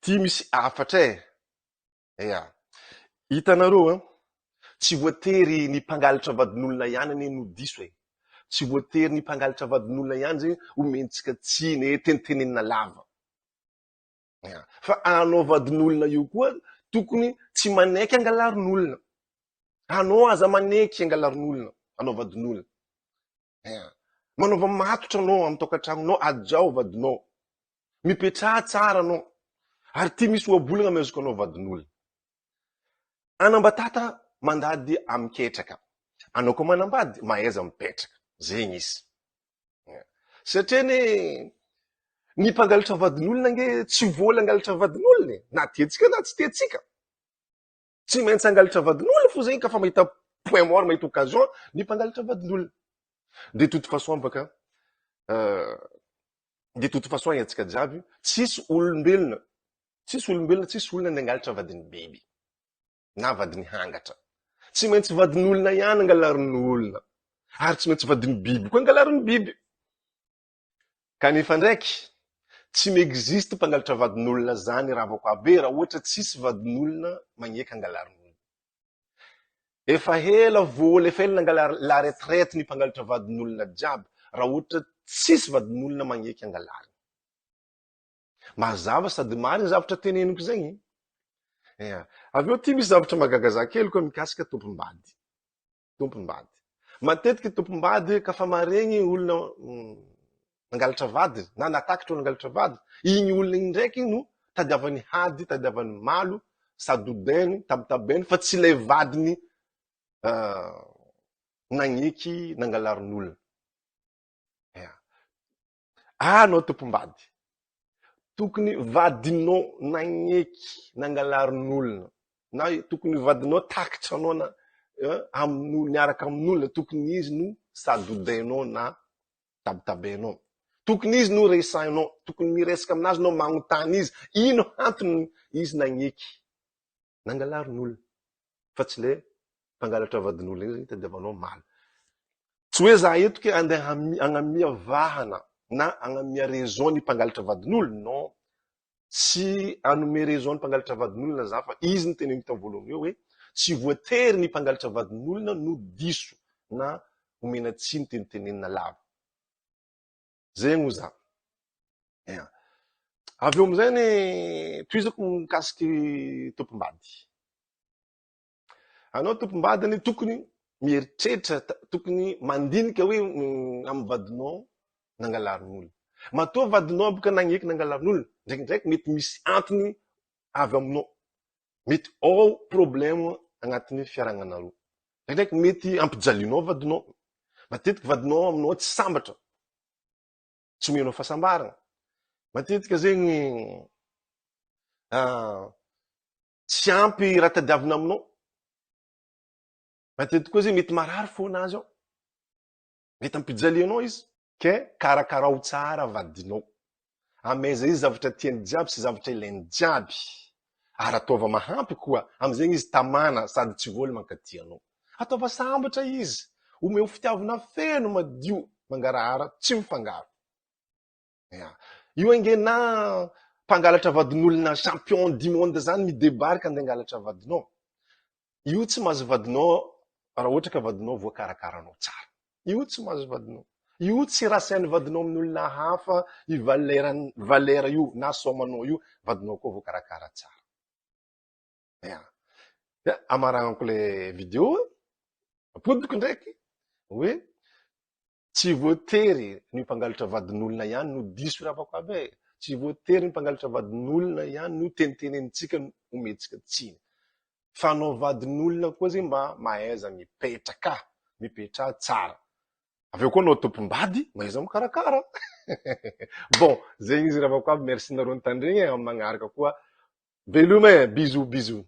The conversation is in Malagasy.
Ty misy afatra ia hitanareo tsy voatery ny mpangalatra vadin'olona ihany anie no diso tsy voatery ny mpangalatra vadin'olona ihany zay omentsika tsiny tenitenenina lava fa anao vadin'olona io koa tokony tsy manaiky angalarin'olona. Anao aza manaiky angalarin'olona, anao vadin'olona. Manaova matotra anao amin'ny tokantranonao, ajao vadinao. Mipetraha tsara anao. Ary ty misy ohabolana mezoko anao vadin'olona. Anambatata mandady amiketraka. Anao koa manambady mahaiza mipetraka. Zegny izy. Satria ny mpangalatra vadin'olona nge tsy vola angalatra vadin'olona na tetsika na tsy tetsika. Tsy maintsy angalatra vadin'olona fo zegny ka fa mahita point mort, mahita occasion ny mpangalatra vadin'olona. De toute façon baka de toute façon atsika jiaby tsisy olombelona tsisy olona nangalatra vadiny biby na vadiny hangatra. Tsy maintsy vadin'olona ihany angalarin'olona ary tsy maintsy vadiny biby koa angalarin'ny biby. Kanefa ndraiky tsy m'existe mpangalatra vadin'olona zany raha vao abe raha ohatra tsisy vadin'olona magneky angalarin'olona. Efa hela vola efa hela nangala la retraite ny mpangalatra vadin'olona jiaby raha ohatra tsisy vadin'olona magneky angalariny. Mazava sady marina zavatra teneniko zegny. Avy eo ty misy zavatra magagaza kely koa mikasika tompombady. Tompombady. Matetiky tompombady ka fa maregny olona nangalatra vady na natakitra olona nangalatra vady, igny olona igny ndraiky no tadiavany hady, tadiavany malo, sadodainy, tabitabeny fa tsy lay vadiny nagneky nangalarin'olona. Anao tompombady. Tokony vadinao nagneky nangalarin'olona na tokony vadinao takitra anao na niaraka amin'olona, tokony izy no sadodainao na tabitabenao. Tokony izy no resainao, tokony miresaka aminazy no magnotany izy ino antony izy nagneky nangalarin'olona fa tsy le mpangalatra vadin'olona izy tadiavanao maly. Tsy hoe za eto ke andeha agnamia vahana na agnamia raison ny mpangalatra vadin'olona, non. Tsy anome raison ny mpangalatra vadin'olona za fa izy ny teneniko tamin'ny voalohany eo hoe tsy voatery ny mpangalatra vadin'olona no diso na omena tsiny tenitenenina lava. Zegny ho za. Avy eo amizay ny toizako mikasiky tompombady. Anao tompombady tokony mieritreritra, tokony mandinika hoe amin'ny vadinao nangalarin'olona. Matoa vadinao boka nagneky nangalarin'olona, ndraikindraiky mety misy antony avy aminao. Mety ao problème agnatin'ny fiaragnanareo. Ndraikindraiky mety ampijalianao vadinao. Matetiky vadinao aminao tsy sambatra. Tsy omenao fahasambarana. Matetika zegny tsy ampy raha tadiavina aminao. Matetiky koa zegny mety marary fonazy ao. Mety ampijalianao izy. Ke karakarao tsara vadinao. Ameza izy zavatra tiany jiaby sy zavatra ilainy jiaby. Ary ataova mahampy koa. Amizegny izy tamana sady tsy vola mankatia anao. Ataova sambatra izy. Omeo fitiavana feno madio mangarahara tsy mifangaro. Io ange na mpangalatra vadin'olona champion du monde zany midebarika andeha angalatra vadinao. Io tsy mahazo vadinao raha ohatra ka vadinao voakarakaranao tsara. Io tsy mahazo vadinao. Io tsy rasain'ny vadinao amin'olona hafa i valera io na somanao io, vadinao koa voakarakara tsara. Amaranako le vidéo, apodiko ndraiky hoe tsy voatery ny mpangalatra vadin'olona ihany no diso ravako aby. Tsy voatery ny mpangalatra vadin'olona ihany no tenitenenitsika ometsika tsiny. Fa anao vadin'olona koa zegny mba mahaiza mipetraha tsara. Aveo koa anao tompombady, mahaiza mikarakara. Bon, zegny izy ravako aby, merci nareo nitandregny amin'ny magnaraka koa. Veloma, bisous, bisous.